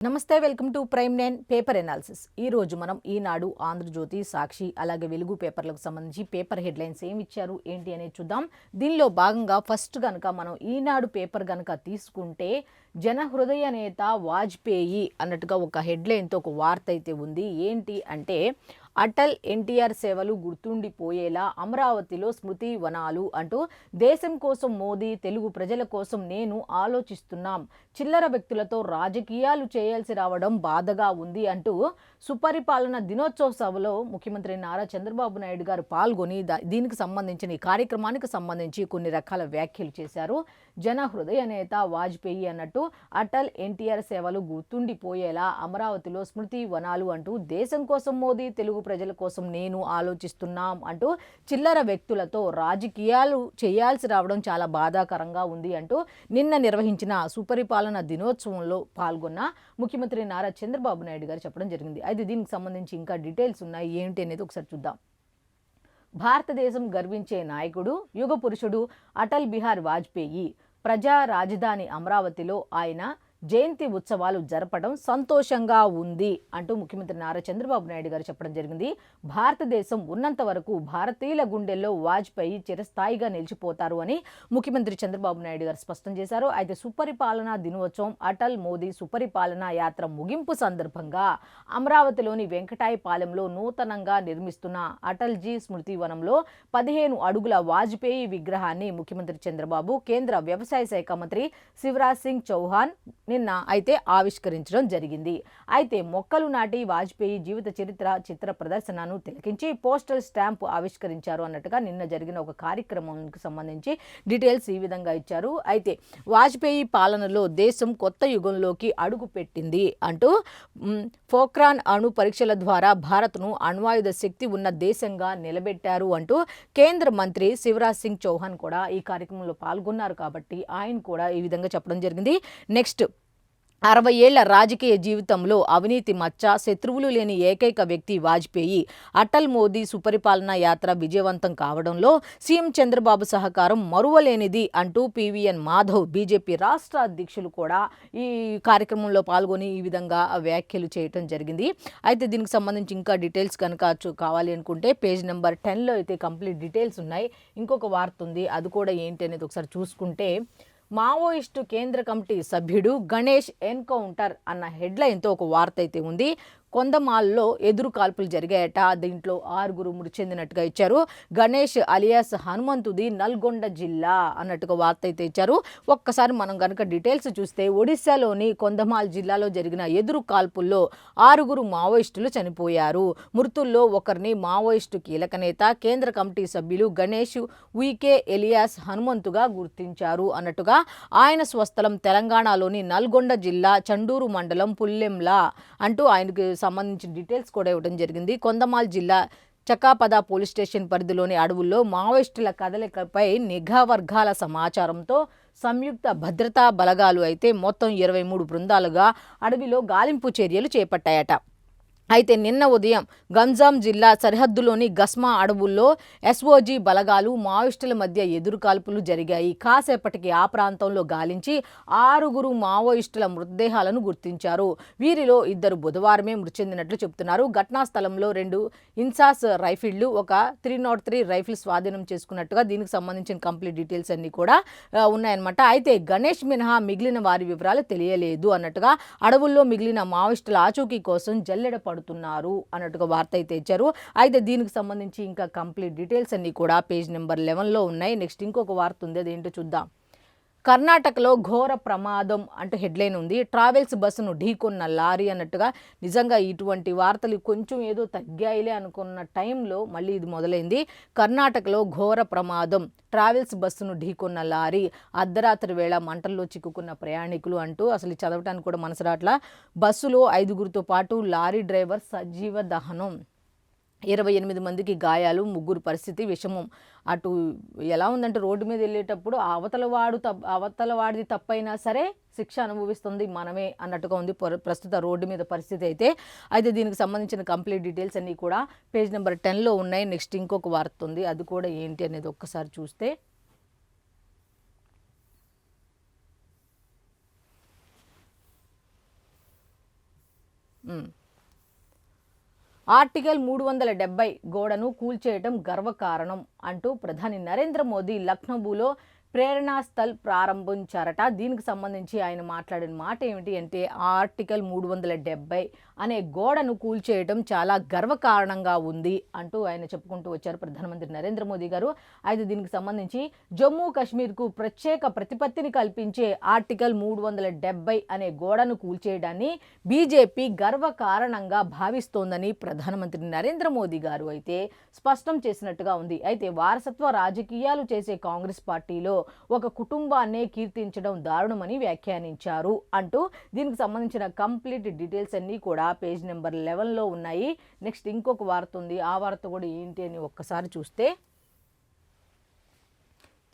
నమస్తే, welcome to prime 9 paper analysis. ఈ రోజు మనం ఈనాడు, ఆంధ్రజ్యోతి, సాక్షి అలాగే వెలుగు పేపర్లకు సంబంధించి పేపర్ హెడ్లైన్స్ ఏమి ఇచ్చారు ఏంటి అనేది చూద్దాం. దీనిలో భాగంగా ఫస్ట్ గనక మనం ఈనాడు పేపర్ గనక తీసుకుంటే జనహృదయ నేత వాజ్పేయి అన్నట్టుగా ఒక హెడ్లైన్తో ఒక వార్త అయితే ఉంది. ఏంటి అంటే అటల్ ఎన్టీఆర్ సేవలు గుర్తుండిపోయేలా అమరావతిలో స్మృతి వనాలు అంటూ దేశం కోసం మోదీ, తెలుగు ప్రజల కోసం నేను ఆలోచిస్తున్నాం, చిల్లర వ్యక్తులతో రాజకీయాలు చేయాల్సి రావడం బాధగా ఉంది అంటూ సుపరిపాలన దినోత్సవ సభలో ముఖ్యమంత్రి నారా చంద్రబాబు నాయుడు గారు పాల్గొని దీనికి సంబంధించిన ఈ కార్యక్రమానికి సంబంధించి కొన్ని రకాల వ్యాఖ్యలు చేశారు. జన హృదయ నేత వాజ్పేయి అన్నట్టు అటల్ ఎన్టీఆర్ సేవలు గుర్తుండిపోయేలా అమరావతిలో స్మృతి వనాలు అంటూ దేశం కోసం మోదీ, తెలుగు ప్రజల కోసం నేను ఆలోచిస్తున్నాం అంటూ చిల్లర వ్యక్తులతో రాజకీయాలు చేయాల్సి రావడం చాలా బాధాకరంగా ఉంది అంటూ నిన్న నిర్వహించిన సుపరిపాలన దినోత్సవంలో పాల్గొన్న ముఖ్యమంత్రి నారా చంద్రబాబు నాయుడు గారు చెప్పడం జరిగింది. అయితే దీనికి సంబంధించి ఇంకా డీటెయిల్స్ ఉన్నాయి ఏంటి అనేది ఒకసారి చూద్దాం. భారతదేశం గర్వించే నాయకుడు, యుగ పురుషుడు అటల్ బిహారీ వాజ్పేయి ప్రజా రాజధాని అమరావతిలో ఆయన జయంతి ఉత్సవాలు జరపడం సంతోషంగా ఉంది అంటూ ముఖ్యమంత్రి నారా చంద్రబాబు నాయుడు గారు చెప్పడం జరిగింది. భారతదేశం ఉన్నంత వరకు భారతీయుల గుండెల్లో వాజ్పేయి చిరస్థాయిగా నిలిచిపోతారు అని ముఖ్యమంత్రి చంద్రబాబు నాయుడు గారు స్పష్టం చేశారు. అయితే సుపరిపాలనా దినోత్సవం, అటల్ మోదీ సుపరిపాలనా యాత్ర ముగింపు సందర్భంగా అమరావతిలోని వెంకటాయపాలెంలో నూతనంగా నిర్మిస్తున్న అటల్జీ స్మృతి వనంలో 15 అడుగుల వాజ్పేయి విగ్రహాన్ని ముఖ్యమంత్రి చంద్రబాబు, కేంద్ర వ్యవసాయ శాఖ మంత్రి శివరాజ్ సింగ్ చౌహాన్ నిన్న అయితే ఆవిష్కరించడం జరిగింది. అయితే మొక్కలు నాటి వాజ్పేయి జీవిత చరిత్ర చిత్ర ప్రదర్శనను తిలకించి పోస్టల్ స్టాంపు ఆవిష్కరించారు అన్నట్టుగా నిన్న జరిగిన ఒక కార్యక్రమానికి సంబంధించి డీటెయిల్స్ ఈ విధంగా ఇచ్చారు. అయితే వాజ్పేయి పాలనలో దేశం కొత్త యుగంలోకి అడుగు పెట్టింది అంటూ పోఖ్రాన్ అణు పరీక్షల ద్వారా భారత్ను అణ్వాయుధ శక్తి ఉన్న దేశంగా నిలబెట్టారు అంటూ కేంద్ర మంత్రి శివరాజ్ సింగ్ చౌహాన్ కూడా ఈ కార్యక్రమంలో పాల్గొన్నారు. కాబట్టి ఆయన కూడా ఈ విధంగా చెప్పడం జరిగింది. నెక్స్ట్ 60 ఏళ్ల రాజకీయ జీవితంలో అవినీతి మచ్చ, శత్రువులు లేని ఏకైక వ్యక్తి వాజ్పేయి. అటల్ మోదీ సుపరిపాలనా యాత్ర విజయవంతం కావడంలో సీఎం చంద్రబాబు సహకారం మరువలేనిది అంటూ పివిఎన్ మాధవ్ బీజేపీ రాష్ట్ర అధ్యక్షులు కూడా ఈ కార్యక్రమంలో పాల్గొని ఈ విధంగా వ్యాఖ్యలు చేయటం జరిగింది. అయితే దీనికి సంబంధించి ఇంకా డీటెయిల్స్ కనుక కావాలి అనుకుంటే పేజ్ నెంబర్ 10లో అయితే కంప్లీట్ డీటెయిల్స్ ఉన్నాయి. ఇంకొక వార్త ఉంది, అది కూడా ఏంటి అనేది ఒకసారి చూసుకుంటే మావోయిస్టు కేంద్ర కమిటీ సభ్యుడు గణేష్ ఎన్కౌంటర్ అన్న హెడ్లైన్తో ఒక వార్త అయితే ఉంది. కొందమాల్లో ఎదురు కాల్పులు జరిగాయట. దీంట్లో 6 మృతి చెందినట్టుగా ఇచ్చారు. గణేష్ అలియాస్ హనుమంతుది నల్గొండ జిల్లా అన్నట్టుగా వార్త అయితే ఇచ్చారు. ఒక్కసారి మనం కనుక డీటెయిల్స్ చూస్తే ఒడిశాలోని కొందమాల్ జిల్లాలో జరిగిన ఎదురు కాల్పుల్లో 6 మావోయిస్టులు చనిపోయారు. మృతుల్లో ఒకరిని మావోయిస్టు కీలక నేత, కేంద్ర కమిటీ సభ్యులు గణేష్ ఉయికే ఎలియాస్ హనుమంతుగా గుర్తించారు అన్నట్టుగా ఆయన స్వస్థలం తెలంగాణలోని నల్గొండ జిల్లా చండూరు మండలం పుల్లెంలా అంటూ ఆయనకు సంబంధించిన డీటెయిల్స్ కూడా ఇవ్వడం జరిగింది. కొందమాల్ జిల్లా చకాపద పోలీస్ స్టేషన్ పరిధిలోని అడవుల్లో మావోయిస్టుల కదలికపై నిఘా వర్గాల సమాచారంతో సంయుక్త భద్రతా బలగాలు అయితే మొత్తం 23 బృందాలుగా అడవిలో గాలింపు చర్యలు చేపట్టాయట. అయితే నిన్న ఉదయం గంజాం జిల్లా సరిహద్దులోని గస్మా అడవుల్లో ఎస్ఓజీ బలగాలు మావోయిస్టుల మధ్య ఎదురు కాల్పులు జరిగాయి. కాసేపటికి ఆ ప్రాంతంలో గాలించి 6 మావోయిస్టుల మృతదేహాలను గుర్తించారు. వీరిలో 2 బుధవారమే మృతి చెందినట్లు చెబుతున్నారు. ఘటనా స్థలంలో 2 ఇన్సాస్ రైఫిళ్లు, ఒక 303 రైఫిల్ స్వాధీనం చేసుకున్నట్టుగా దీనికి సంబంధించిన కంప్లీట్ డీటెయిల్స్ అన్ని కూడా ఉన్నాయన్నమాట. అయితే గణేష్ మినహా మిగిలిన వారి వివరాలు తెలియలేదు అన్నట్టుగా అడవుల్లో మిగిలిన మావోయిస్టుల ఆచూకీ కోసం జల్లెడ పడుతున్నారు అన్నట్టుగా వార్త అయితే ఇచ్చారు. అయితే దీనికి సంబంధించి ఇంకా కంప్లీట్ డీటెయిల్స్ అన్ని కూడా పేజ్ నెంబర్ 11లో ఉన్నాయి. నెక్స్ట్ ఇంకొక వార్త ఉంది, అదేంటో చూద్దాం. కర్ణాటకలో ఘోర ప్రమాదం అంటూ హెడ్లైన్ ఉంది. ట్రావెల్స్ బస్సును ఢీకొన్న లారీ అన్నట్టుగా. నిజంగా ఇటువంటి వార్తలు కొంచెం ఏదో తగ్గాయిలే అనుకున్న టైంలో మళ్ళీ ఇది మొదలైంది. కర్ణాటకలో ఘోర ప్రమాదం, ట్రావెల్స్ బస్సును ఢీకొన్న లారీ, అర్ధరాత్రి వేళ మంటల్లో చిక్కుకున్న ప్రయాణికులు అంటూ అసలు చదవటానికి కూడా మనసు రాట్లా. బస్సులో 5గురితో పాటు లారీ డ్రైవర్ సజీవ దహనం, 28 మందికి గాయాలు, 3 పరిస్థితి విషమం. అటు ఎలా ఉందంటే రోడ్డు మీద వెళ్ళేటప్పుడు అవతల వాడిది తప్పైనా సరే శిక్ష అనుభవిస్తుంది మనమే అన్నట్టుగా ఉంది ప్రస్తుత రోడ్డు మీద పరిస్థితి అయితే దీనికి సంబంధించిన కంప్లీట్ డీటెయిల్స్ అన్నీ కూడా పేజ్ నెంబర్ 10లో ఉన్నాయి. నెక్స్ట్ ఇంకొక వార్త ఉంది, అది కూడా ఏంటి అనేది ఒక్కసారి చూస్తే ఆర్టికల్ 370 గోడను కూల్చేయటం గర్వకారణం అంటూ ప్రధాని నరేంద్ర మోదీ లక్నోలో ప్రేరణా స్థల్ ప్రారంభించారట. దీనికి సంబంధించి ఆయన మాట్లాడిన మాట ఏమిటి అంటే ఆర్టికల్ 370 అనే గోడను కూల్చేయడం చాలా గర్వకారణంగా ఉంది అంటూ ఆయన చెప్పుకుంటూ వచ్చారు ప్రధానమంత్రి నరేంద్ర మోదీ గారు. అయితే దీనికి సంబంధించి జమ్మూ కాశ్మీర్కు ప్రత్యేక ప్రతిపత్తిని కల్పించే ఆర్టికల్ 370 అనే గోడను కూల్చేయడాన్ని బీజేపీ గర్వకారణంగా భావిస్తోందని ప్రధానమంత్రి నరేంద్ర మోదీ గారు అయితే స్పష్టం చేసినట్టుగా ఉంది. అయితే వారసత్వ రాజకీయాలు చేసే కాంగ్రెస్ పార్టీలో ఒక కుటుంబాన్నే కీర్తించడం దారుణమని వ్యాఖ్యానించారు అంటూ దీనికి సంబంధించిన కంప్లీట్ డీటెయిల్స్ అన్నీ కూడా పేజ్ నెంబర్ 11లో ఉన్నాయి. నెక్స్ట్ ఇంకొక వార్త ఉంది, ఆ వార్త కూడా ఏంటి అని ఒక్కసారి చూస్తే,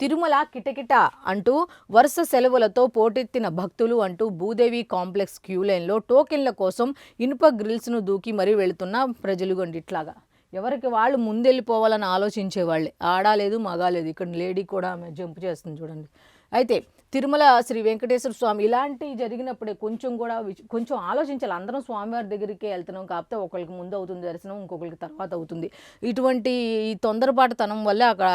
తిరుమల కిటకిట అంటూ వరుస సెలవులతో పోటెత్తిన భక్తులు అంటూ భూదేవి కాంప్లెక్స్ క్యూ లైన్లో టోకెన్ల కోసం ఇనుప గ్రిల్స్ను దూకి మరీ వెళుతున్న ప్రజలు గండిట్లాగా ఎవరికి వాళ్ళు ముందెళ్ళిపోవాలని ఆలోచించేవాళ్ళే. ఆడాలేదు మగాలేదు. ఇక్కడ లేడీ కూడా ఆమె జంప్ చేస్తుంది చూడండి. అయితే తిరుమల శ్రీ వెంకటేశ్వర స్వామి ఇలాంటివి జరిగినప్పుడే కొంచెం ఆలోచించాలి. అందరం స్వామివారి దగ్గరికే వెళ్తున్నాం, కాకపోతే ఒకరికి ముందు అవుతుంది దర్శనం, ఇంకొకరికి తర్వాత అవుతుంది. ఇటువంటి ఈ తొందరపాటుతనం వల్ల అక్కడ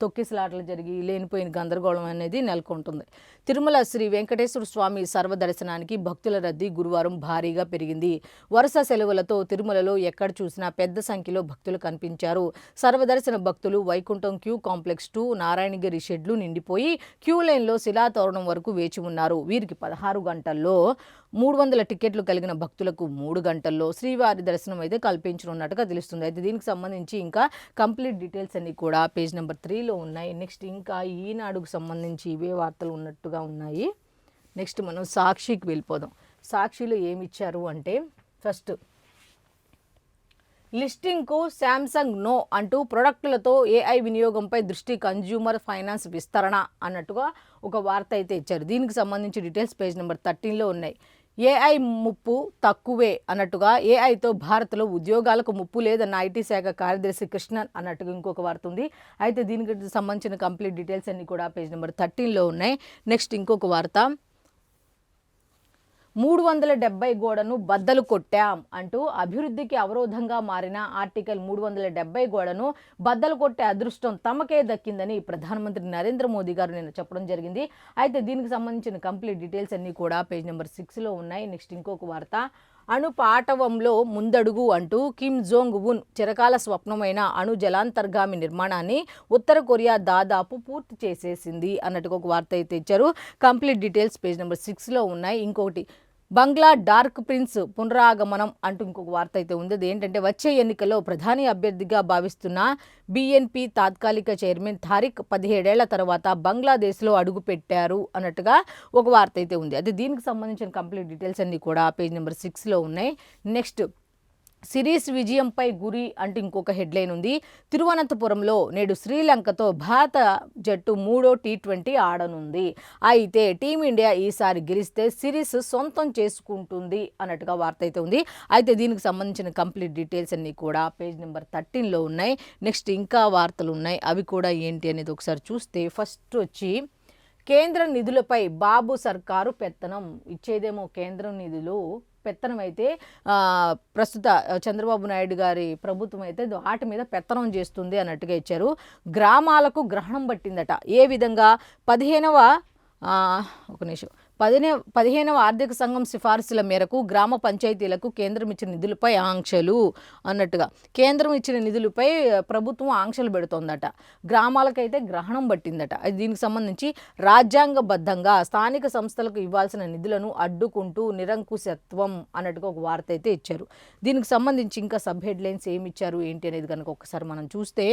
తొక్కిసలాటలు జరిగి లేనిపోయిన గందరగోళం అనేది నెలకొంటుంది. తిరుమల శ్రీ వెంకటేశ్వర స్వామి సర్వదర్శనానికి భక్తుల రద్దీ గురువారం భారీగా పెరిగింది. వరుస సెలవులతో తిరుమలలో ఎక్కడ చూసినా పెద్ద సంఖ్యలో భక్తులు కనిపించారు. సర్వదర్శన భక్తులు వైకుంఠం క్యూ కాంప్లెక్స్ 2 నారాయణగిరి షెడ్లు నిండిపోయి క్యూ లైన్లో శిలాతోరణం వరకు వేచి ఉన్నారు. వీరికి 16 గంటల్లో 300 టికెట్లు కలిగిన భక్తులకు 3 గంటల్లో శ్రీవారి దర్శనం అయితే కల్పించనున్నట్టుగా తెలుస్తుంది. అయితే దీనికి సంబంధించి ఇంకా కంప్లీట్ డీటెయిల్స్ అన్ని కూడా పేజ్ నెంబర్ 3లో ఉన్నాయి. నెక్స్ట్ ఇంకా ఈనాడుకు సంబంధించి ఇవే వార్తలు ఉన్నట్టుగా ఉన్నాయి. నెక్స్ట్ మనం సాక్షికి వెళ్ళిపోదాం. సాక్షిలో ఏమి ఇచ్చారు అంటే, ఫస్ట్ లిస్టింగ్కు శాంసంగ్ నో అంటూ ప్రొడక్టులతో ఏఐ వినియోగంపై దృష్టి కన్జ్యూమర్ ఫైనాన్స్ విస్తరణ అన్నట్టుగా ఒక వార్త అయితే ఇచ్చారు. దీనికి సంబంధించి డీటెయిల్స్ పేజ్ నెంబర్ 13లో ఉన్నాయి. ఏఐ ముప్పు తక్కువే అన్నట్టుగా ఏఐతో భారత్లో ఉద్యోగాలకు ముప్పు లేదన్న ఐటీ శాఖ కార్యదర్శి కృష్ణన్ అన్నట్టుగా ఇంకొక వార్త ఉంది. అయితే దీనికి సంబంధించిన కంప్లీట్ డీటెయిల్స్ అన్ని కూడా పేజ్ నెంబర్ 13లో ఉన్నాయి. నెక్స్ట్ ఇంకొక వార్త, 370 గోడను బద్దలు కొట్టాం అంటూ అభివృద్ధికి అవరోధంగా మారిన ఆర్టికల్ 370 గోడను బద్దలు కొట్టే అదృష్టం తమకే దక్కిందని ప్రధానమంత్రి నరేంద్ర మోదీ గారు నిన్న చెప్పడం జరిగింది. అయితే దీనికి సంబంధించిన కంప్లీట్ డీటెయిల్స్ అన్నీ కూడా పేజ్ నెంబర్ 6లో ఉన్నాయి. నెక్స్ట్ ఇంకొక వార్త, అణుపాటవంలో ముందడుగు అంటూ కిమ్ జోంగ్ ఉన్ చిరకాల స్వప్నమైన అణు జలాంతర్గామి నిర్మాణాన్ని ఉత్తర కొరియా దాదాపు పూర్తి చేసేసింది అన్నట్టుగా ఒక వార్త అయితే ఇచ్చారు. కంప్లీట్ డీటెయిల్స్ పేజ్ నెంబర్ 6లో ఉన్నాయి. ఇంకొకటి, బంగ్లా డార్క్ ప్రిన్స్ పునరాగమనం అంటూ ఇంకొక వార్త అయితే ఉంది. అది ఏంటంటే, వచ్చే ఎన్నికల్లో ప్రధాని అభ్యర్థిగా భావిస్తున్న బీఎన్పీ తాత్కాలిక చైర్మన్ తారిక్ 17 ఏళ్ల తర్వాత బంగ్లాదేశ్లో అడుగుపెట్టారు అన్నట్టుగా ఒక వార్త అయితే ఉంది. అదే దీనికి సంబంధించిన కంప్లీట్ డీటెయిల్స్ అన్నీ కూడా పేజ్ నెంబర్ 6లో ఉన్నాయి. నెక్స్ట్, సిరీస్ విజయంపై గురి అంటూ ఇంకొక హెడ్లైన్ ఉంది. తిరువనంతపురంలో నేడు శ్రీలంకతో భారత జట్టు 3వ టీ20 ఆడనుంది. అయితే టీమిండియా ఈసారి గెలిస్తే సిరీస్ సొంతం చేసుకుంటుంది అన్నట్టుగా వార్త అయితే ఉంది. అయితే దీనికి సంబంధించిన కంప్లీట్ డీటెయిల్స్ అన్నీ కూడా పేజ్ నెంబర్ 13లో ఉన్నాయి. నెక్స్ట్ ఇంకా వార్తలు ఉన్నాయి, అవి కూడా ఏంటి అనేది ఒకసారి చూస్తే, ఫస్ట్ వచ్చి కేంద్ర నిధులపై బాబు సర్కారు పెత్తనం. ఇచ్చేదేమో కేంద్రం నిధులు, పెత్తనం అయితే ప్రస్తుత చంద్రబాబు నాయుడు గారి ప్రభుత్వం అయితే వాటి మీద పెత్తనం చేస్తుంది అన్నట్టుగా ఇచ్చారు. గ్రామాలకు గ్రహణం పట్టిందట. ఏ విధంగా 15వ ఆర్థిక సంఘం సిఫార్సుల మేరకు గ్రామ పంచాయతీలకు కేంద్రం ఇచ్చిన నిధులపై ఆంక్షలు అన్నట్టుగా, కేంద్రం ఇచ్చిన నిధులపై ప్రభుత్వం ఆంక్షలు పెడుతోందట. గ్రామాలకైతే గ్రహణం పట్టిందట. దీనికి సంబంధించి రాజ్యాంగబద్ధంగా స్థానిక సంస్థలకు ఇవ్వాల్సిన నిధులను అడ్డుకుంటూ నిరంకుశత్వం అన్నట్టుగా ఒక వార్త అయితే ఇచ్చారు. దీనికి సంబంధించి ఇంకా సబ్ హెడ్లైన్స్ ఏమి ఇచ్చారు ఏంటి అనేది కనుక ఒకసారి మనం చూస్తే,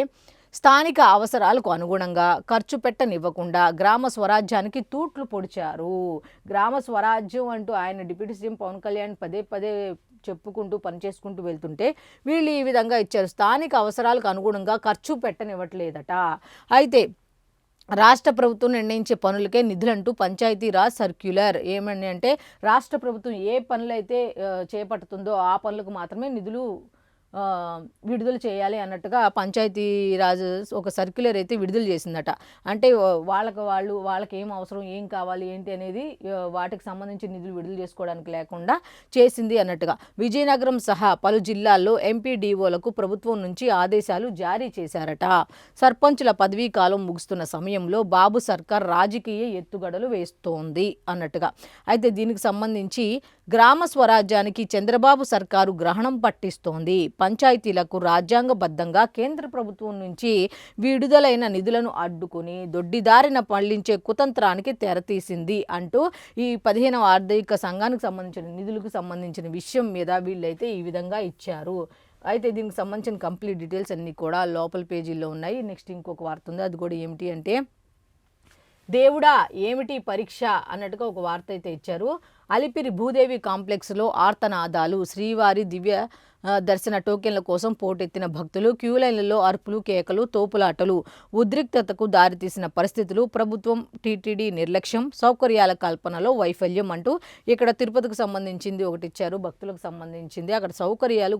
స్థానిక అవసరాలకు అనుగుణంగా ఖర్చు పెట్టనివ్వకుండా గ్రామ స్వరాజ్యానికి తూట్లు పొడిచారు. గ్రామ స్వరాజ్యం అంటూ ఆయన డిప్యూటీ సీఎం పవన్ కళ్యాణ్ పదే చెప్పుకుంటూ పనిచేసుకుంటూ వెళ్తుంటే వీళ్ళు ఈ విధంగా ఇచ్చారు. స్థానిక అవసరాలకు అనుగుణంగా ఖర్చు పెట్టనివ్వట్లేదట. అయితే రాష్ట్ర ప్రభుత్వం నిర్ణయించే పనులకే నిధులంటూ పంచాయతీరాజ్ సర్క్యులర్. ఏమని అంటే, రాష్ట్ర ప్రభుత్వం ఏ పనులైతే చేపడుతుందో ఆ పనులకు మాత్రమే నిధులు విడుదల చేయాలి అన్నట్టుగా పంచాయతీరాజ్ ఒక సర్క్యులర్ అయితే విడుదల చేసిందట. అంటే వాళ్ళకి ఏం అవసరం, ఏం కావాలి, ఏంటి అనేది వాటికి సంబంధించిన నిధులు విడుదల చేసుకోవడానికి లేకుండా చేసింది అన్నట్టుగా. విజయనగరం సహా పలు జిల్లాల్లో ఎంపీడీఓలకు ప్రభుత్వం నుంచి ఆదేశాలు జారీ చేశారట. సర్పంచుల పదవీ కాలం ముగుస్తున్న సమయంలో బాబు సర్కార్ రాజకీయ ఎత్తుగడలు వేస్తోంది అన్నట్టుగా. అయితే దీనికి సంబంధించి గ్రామ స్వరాజ్యానికి చంద్రబాబు సర్కారు గ్రహణం పట్టిస్తోంది. పంచాయతీలకు రాజ్యాంగబద్ధంగా కేంద్ర ప్రభుత్వం నుంచి విడుదలైన నిధులను అడ్డుకుని దొడ్డిదారిన పళ్లించే కుతంత్రానికి తెరతీసింది అంటూ ఈ 15వ ఆర్థిక సంఘానికి సంబంధించిన నిధులకు సంబంధించిన విషయం మీద వీళ్ళైతే ఈ విధంగా ఇచ్చారు. అయితే దీనికి సంబంధించిన కంప్లీట్ డీటెయిల్స్ అన్నీ కూడా లోపల పేజీల్లో ఉన్నాయి. నెక్స్ట్ ఇంకొక వార్త ఉంది, అది కూడా ఏమిటి అంటే దేవుడా ఏమిటి పరీక్ష అన్నట్టుగా ఒక వార్త అయితే ఇచ్చారు. అలిపిరి భూదేవి కాంప్లెక్స్లో ఆర్తనాదాలు, శ్రీవారి దివ్య దర్శన టోకెన్ల కోసం పోటెత్తిన భక్తులు, క్యూలైన్లలో అరుపులు, కేకలు, తోపులాటలు, ఉద్రిక్తతకు దారితీసిన పరిస్థితులు, ప్రభుత్వం టీటీడీ నిర్లక్ష్యం, సౌకర్యాల కల్పనలో వైఫల్యం అంటూ ఇక్కడ తిరుపతికి సంబంధించింది ఒకటి ఇచ్చారు, భక్తులకు సంబంధించింది. అక్కడ సౌకర్యాలు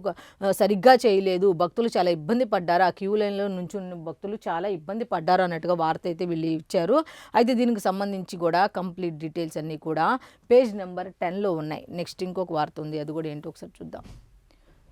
సరిగ్గా చేయలేదు, భక్తులు చాలా ఇబ్బంది పడ్డారు, ఆ క్యూలైన్లో నుంచి ఉన్న భక్తులు చాలా ఇబ్బంది పడ్డారు అన్నట్టుగా వార్త అయితే వీళ్ళు ఇచ్చారు. అయితే దీనికి సంబంధించి కూడా కంప్లీట్ డీటెయిల్స్ అన్నీ కూడా పేజ్ నెంబర్ 10లో ఉన్నాయి. నెక్స్ట్ ఇంకొక వార్త ఉంది, అది కూడా ఏంటో ఒకసారి చూద్దాం.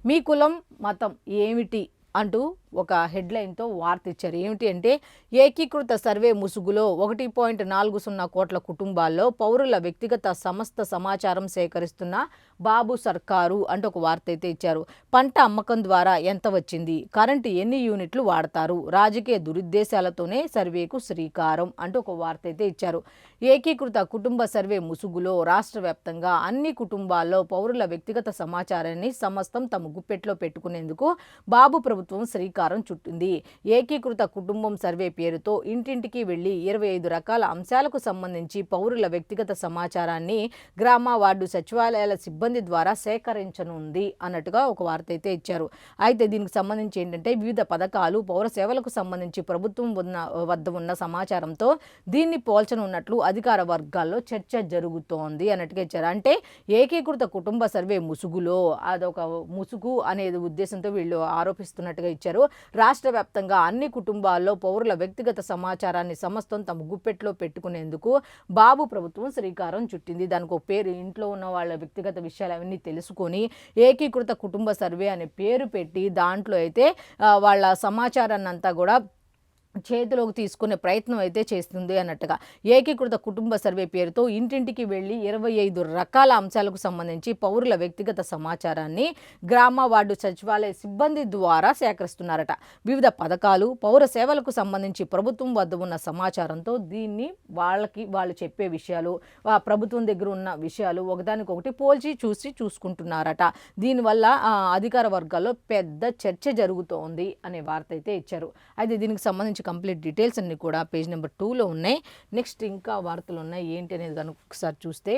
మీ కులం మతం ఏమిటి అంటూ ఒక హెడ్లైన్తో వార్త ఇచ్చారు. ఏమిటి అంటే ఏకీకృత సర్వే ముసుగులో 1.40 కోట్ల కుటుంబాల్లో పౌరుల వ్యక్తిగత సమస్త సమాచారం సేకరిస్తున్న బాబు సర్కారు అంటూ ఒక వార్త అయితే ఇచ్చారు. పంట అమ్మకం ద్వారా ఎంత వచ్చింది, కరెంటు ఎన్ని యూనిట్లు వాడతారు, రాజకీయ దురుద్దేశాలతోనే సర్వేకు శ్రీకారం అంటూ ఒక వార్త అయితే ఇచ్చారు. ఏకీకృత కుటుంబ సర్వే ముసుగులో రాష్ట్ర వ్యాప్తంగా అన్ని కుటుంబాల్లో పౌరుల వ్యక్తిగత సమాచారాన్ని సమస్తం తమ గుప్పెట్లో పెట్టుకునేందుకు బాబు ప్రభుత్వం శ్రీకారం చుట్టింది. ఏకీకృత కుటుంబం సర్వే పేరుతో ఇంటింటికి వెళ్లి 25 రకాల అంశాలకు సంబంధించి పౌరుల వ్యక్తిగత సమాచారాన్ని గ్రామ వార్డు సచివాలయాల సిబ్బంది ద్వారా సేకరించనుంది అన్నట్టుగా ఒక వార్త అయితే ఇచ్చారు. అయితే దీనికి సంబంధించి ఏంటంటే వివిధ పథకాలు, పౌర సేవలకు సంబంధించి ప్రభుత్వం వద్ద ఉన్న సమాచారంతో దీన్ని పోల్చనున్నట్లు అధికార వర్గాల్లో చర్చ జరుగుతోంది అన్నట్టుగా ఇచ్చారు. అంటే ఏకీకృత కుటుంబ సర్వే ముసుగులో అదొక ముసుగు అనేది ఉద్దేశంతో వీళ్ళు ఆరోపిస్తున్నట్టుగా ఇచ్చారు. రాష్ట్ర వ్యాప్తంగా అన్ని కుటుంబాల్లో పౌరుల వ్యక్తిగత సమాచారాన్ని సమస్తం తమ గుప్పెట్లో పెట్టుకునేందుకు బాబు ప్రభుత్వం శ్రీకారం చుట్టింది. దానికి ఒక పేరు, ఇంట్లో ఉన్న వాళ్ళ వ్యక్తిగత విషయాలు అవన్నీ తెలుసుకొని ఏకీకృత కుటుంబ సర్వే అనే పేరు పెట్టి దాంట్లో అయితే వాళ్ళ సమాచారాన్ని అంతా కూడా చేతిలోకి తీసుకునే ప్రయత్నం అయితే చేస్తుంది అన్నట్టుగా. ఏకీకృత కుటుంబ సర్వే పేరుతో ఇంటింటికి వెళ్ళి 25 రకాల అంశాలకు సంబంధించి పౌరుల వ్యక్తిగత సమాచారాన్ని గ్రామ వార్డు సచివాలయ సిబ్బంది ద్వారా సేకరిస్తున్నారట. వివిధ పథకాలు, పౌర సేవలకు సంబంధించి ప్రభుత్వం వద్ద ఉన్న సమాచారంతో దీన్ని వాళ్ళు చెప్పే విషయాలు, ప్రభుత్వం దగ్గర ఉన్న విషయాలు ఒకదానికొకటి పోల్చి చూసుకుంటున్నారట. దీనివల్ల అధికార వర్గాల్లో పెద్ద చర్చ జరుగుతోంది అనే వార్త అయితే ఇచ్చారు. అయితే దీనికి సంబంధించి కంప్లీట్ డీటెయిల్స్ అన్ని కూడా పేజ్ నెంబర్ 2లో ఉన్నాయి. నెక్స్ట్ ఇంకా వార్తలు ఉన్నాయి ఏంటి అనేది కనుక ఒకసారి చూస్తే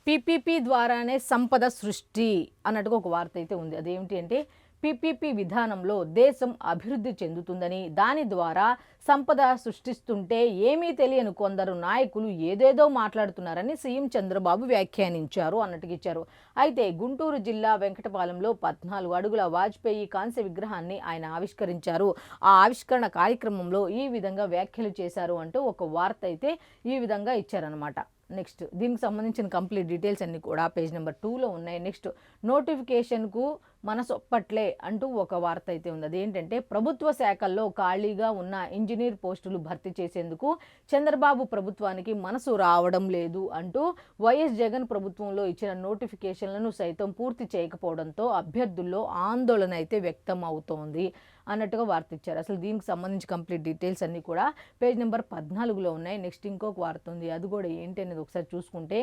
పీపీపీ ద్వారానే సంపద సృష్టి అన్నట్టుగా ఒక వార్త అయితే ఉంది. అదేమిటి అంటే పీపీపీ విధానంలో దేశం అభివృద్ధి చెందుతుందని, దాని ద్వారా సంపద సృష్టిస్తుంటే ఏమీ తెలియని కొందరు నాయకులు ఏదేదో మాట్లాడుతున్నారని సీఎం చంద్రబాబు వ్యాఖ్యానించారు అన్నట్టుగా ఇచ్చారు. అయితే గుంటూరు జిల్లా వెంకటపాలెంలో 14 అడుగుల వాజ్పేయి కాంస్య విగ్రహాన్ని ఆయన ఆవిష్కరించారు. ఆ ఆవిష్కరణ కార్యక్రమంలో ఈ విధంగా వ్యాఖ్యలు చేశారు అంటూ ఒక వార్త అయితే ఈ విధంగా ఇచ్చారనమాట. నెక్స్ట్ దీనికి సంబంధించిన కంప్లీట్ డీటెయిల్స్ అన్ని కూడా పేజ్ నెంబర్ 2లో ఉన్నాయి. నెక్స్ట్ నోటిఫికేషన్కు మనసొప్పట్లే అంటూ ఒక వార్త అయితే ఉంది. అదేంటంటే ప్రభుత్వ శాఖల్లో ఖాళీగా ఉన్న ఇంజనీర్ పోస్టులు భర్తీ చేసేందుకు చంద్రబాబు ప్రభుత్వానికి మనసు రావడం లేదు అంటూ వైఎస్ జగన్ ప్రభుత్వంలో ఇచ్చిన నోటిఫికేషన్లను సైతం పూర్తి చేయకపోవడంతో అభ్యర్థుల్లో ఆందోళన అయితే వ్యక్తం అవుతోంది అన్నట్టుగా వార్త ఇచ్చారు. అసలు దీనికి సంబంధించి కంప్లీట్ డీటెయిల్స్ అన్నీ కూడా పేజ్ నెంబర్ 14లో ఉన్నాయి. నెక్స్ట్ ఇంకొక వార్త ఉంది, అది కూడా ఏంటి అనేది ఒకసారి చూసుకుంటే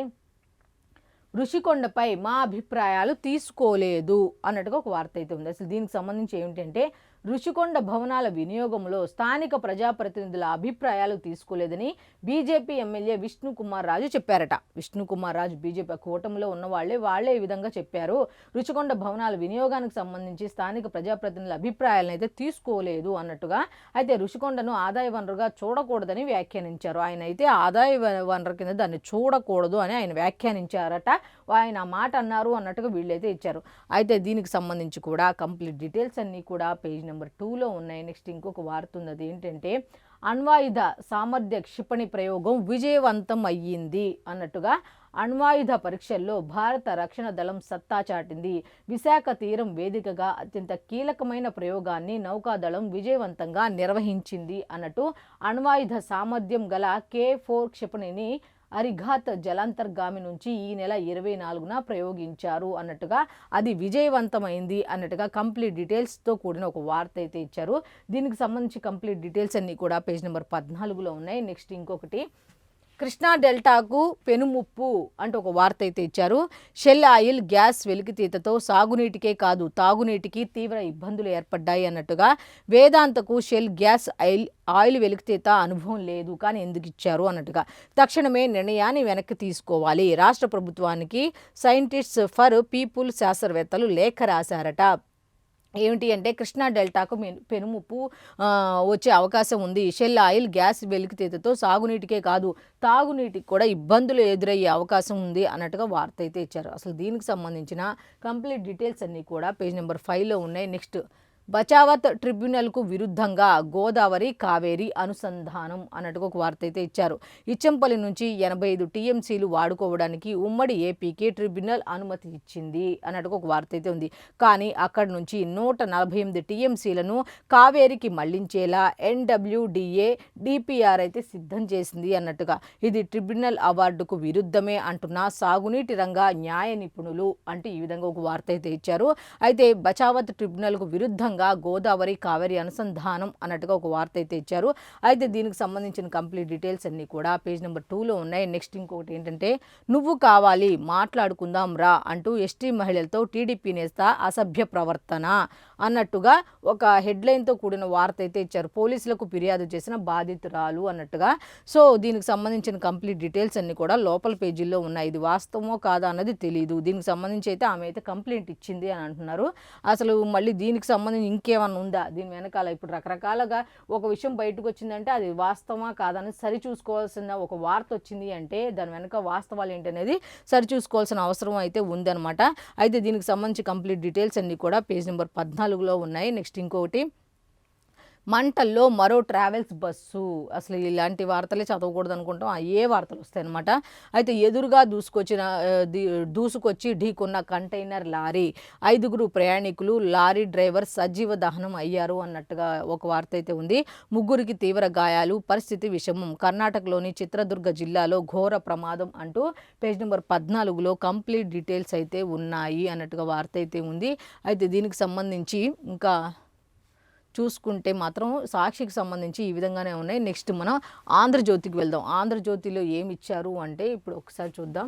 ఋషికొండపై మా అభిప్రాయాలు తీసుకోలేదు అన్నట్టుగా ఒక వార్త అయితే ఉంది. అసలు దీనికి సంబంధించి ఏమిటంటే రుషికొండ భవనాల వినియోగంలో స్థానిక ప్రజాప్రతినిధుల అభిప్రాయాలు తీసుకోలేదని బీజేపీ ఎమ్మెల్యే విష్ణుకుమార్ రాజు చెప్పారట. విష్ణుకుమార్ రాజు బీజేపీ కూటమిలో ఉన్న వాళ్లే ఈ విధంగా చెప్పారు. రుషికొండ భవనాల వినియోగానికి సంబంధించి స్థానిక ప్రజాప్రతినిధుల అభిప్రాయాలను అయితే తీసుకోలేదు అన్నట్టుగా, అయితే రుషికొండను ఆదాయ వనరుగా చూడకూడదని వ్యాఖ్యానించారు. ఆయన అయితే ఆదాయ వనరు కింద దాన్ని చూడకూడదు అని ఆయన వ్యాఖ్యానించారట. ఆయన ఆ మాట అన్నారు అన్నట్టుగా వీళ్ళైతే ఇచ్చారు. అయితే దీనికి సంబంధించి కూడా కంప్లీట్ డీటెయిల్స్ అన్నీ కూడా పేజ్ నెంబర్ 2లో ఉన్నాయి. నెక్స్ట్ ఇంకొక వార్త ఉంది, అది ఏంటంటే అణ్వాయుధ సామర్థ్య క్షిపణి ప్రయోగం విజయవంతం అయ్యింది అన్నట్టుగా అణ్వాయుధ పరీక్షల్లో భారత రక్షణ దళం సత్తా చాటింది. విశాఖ తీరం వేదికగా అత్యంత కీలకమైన ప్రయోగాన్ని నౌకాదళం విజయవంతంగా నిర్వహించింది అన్నట్టు అణ్వాయుధ సామర్థ్యం గల K4 క్షిపణిని అరిఘాత్ జలాంతర్గామి నుంచి ఈ నెల 24న ప్రయోగించారు అన్నట్టుగా, అది విజయవంతమైంది అన్నట్టుగా కంప్లీట్ డీటెయిల్స్తో కూడిన ఒక వార్త అయితే ఇచ్చారు. దీనికి సంబంధించి కంప్లీట్ డీటెయిల్స్ అన్నీ కూడా పేజ్ నెంబర్ 14లో ఉన్నాయి. నెక్స్ట్ ఇంకొకటి, కృష్ణా డెల్టాకు పెనుముప్పు అంటూ ఒక వార్త అయితే ఇచ్చారు. షెల్ ఆయిల్ గ్యాస్ వెలికితీతతో సాగునీటికే కాదు తాగునీటికి తీవ్ర ఇబ్బందులు ఏర్పడ్డాయి అన్నట్టుగా, వేదాంతకు షెల్ గ్యాస్ ఆయిల్ వెలికితీత అనుభవం లేదు కానీ ఎందుకు ఇచ్చారు అన్నట్టుగా, తక్షణమే నిర్ణయాన్ని వెనక్కి తీసుకోవాలి. రాష్ట్ర ప్రభుత్వానికి సైంటిస్ట్స్ ఫర్ పీపుల్ శాస్త్రవేత్తలు లేఖ రాశారట. ఏమిటి అంటే కృష్ణా డెల్టాకు పెనుముప్పు వచ్చే అవకాశం ఉంది. షెల్ ఆయిల్ గ్యాస్ వెలికితీతతో సాగునీటికే కాదు తాగునీటికి కూడా ఇబ్బందులు ఎదురయ్యే అవకాశం ఉంది అన్నట్టుగా వార్త అయితే ఇచ్చారు. అసలు దీనికి సంబంధించిన కంప్లీట్ డీటెయిల్స్ అన్నీ కూడా పేజ్ నెంబర్ 5లో ఉన్నాయి. నెక్స్ట్, బచావత్ ట్రిబ్యునల్కు విరుద్ధంగా గోదావరి కావేరీ అనుసంధానం అన్నట్టుగా ఒక వార్త అయితే ఇచ్చారు. ఇచ్చంపల్లి నుంచి 85 టీఎంసీలు వాడుకోవడానికి ఉమ్మడి ఏపీకి ట్రిబ్యునల్ అనుమతి ఇచ్చింది అన్నట్టుగా ఒక వార్త అయితే ఉంది. కానీ అక్కడి నుంచి 148 టీఎంసీలను కావేరికి మళ్లించేలా NWDA DPR అయితే సిద్ధం చేసింది అన్నట్టుగా, ఇది ట్రిబ్యునల్ అవార్డుకు విరుద్ధమే అంటున్న సాగునీటి రంగ న్యాయ నిపుణులు అంటే ఈ విధంగా ఒక వార్త అయితే ఇచ్చారు. అయితే బచావత్ ట్రిబ్యునల్కు విరుద్ధంగా గోదావరి కావేరీ అనుసంధానం అన్నట్టుగా ఒక వార్త అయితే ఇచ్చారు. అయితే దీనికి సంబంధించిన కంప్లీట్ డీటెయిల్స్ అన్నీ కూడా పేజ్ నెంబర్ 2లో ఉన్నాయి. నెక్స్ట్ ఇంకొకటి ఏంటంటే, నువ్వు కావాలి మాట్లాడుకుందాం రా అంటూ ఎస్టీ మహిళలతో టీడీపీ నేత అసభ్య ప్రవర్తన అన్నట్టుగా ఒక హెడ్లైన్తో కూడిన వార్త అయితే ఇచ్చారు. పోలీసులకు ఫిర్యాదు చేసిన బాధితురాలు అన్నట్టుగా. సో దీనికి సంబంధించిన కంప్లీట్ డీటెయిల్స్ అన్నీ కూడా లోపల పేజీల్లో ఉన్నాయి. ఇది వాస్తవమో కాదా అన్నది తెలియదు. దీనికి సంబంధించి అయితే ఆమె అయితే కంప్లైంట్ ఇచ్చింది అని అంటున్నారు. అసలు మళ్ళీ దీనికి సంబంధించి ఇంకేమన్నా ఉందా దీని వెనకాల? ఇప్పుడు రకరకాలుగా ఒక విషయం బయటకు వచ్చిందంటే అది వాస్తవమా కాదని సరి చూసుకోవాల్సిన ఒక వార్త వచ్చింది అంటే దాని వెనక వాస్తవాలు ఏంటనేది సరి చూసుకోవాల్సిన అవసరం అయితే ఉందన్నమాట. అయితే దీనికి సంబంధించి కంప్లీట్ డీటెయిల్స్ అన్నీ కూడా పేజ్ నెంబర్ 14లో ఉన్నాయి. నెక్స్ట్ ఇంకొకటి, మంటల్లో మరో ట్రావెల్స్ బస్సు. అసలు ఇలాంటి వార్తలే చదవకూడదు అనుకుంటాం, ఏ వార్తలు వస్తాయన్నమాట. అయితే ఎదురుగా దూసుకొచ్చి ఢీకొన్న కంటైనర్ లారీ, 5గురు ప్రయాణికులు లారీ డ్రైవర్ సజీవ దహనం అయ్యారు అన్నట్టుగా ఒక వార్త అయితే ఉంది. 3గురికి తీవ్ర గాయాలు, పరిస్థితి విషమం. కర్ణాటకలోని చిత్రదుర్గ జిల్లాలో ఘోర ప్రమాదం అంటూ పేజ్ నెంబర్ 14లో కంప్లీట్ డీటెయిల్స్ అయితే ఉన్నాయి అన్నట్టుగా వార్త అయితే ఉంది. అయితే దీనికి సంబంధించి ఇంకా చూసుకుంటే మాత్రం సాక్షికి సంబంధించి ఈ విధంగానే ఉన్నాయి. నెక్స్ట్ మనం ఆంధ్రజ్యోతికి వెళ్దాం. ఆంధ్రజ్యోతిలో ఏమి ఇచ్చారు అంటే ఇప్పుడు ఒకసారి చూద్దాం.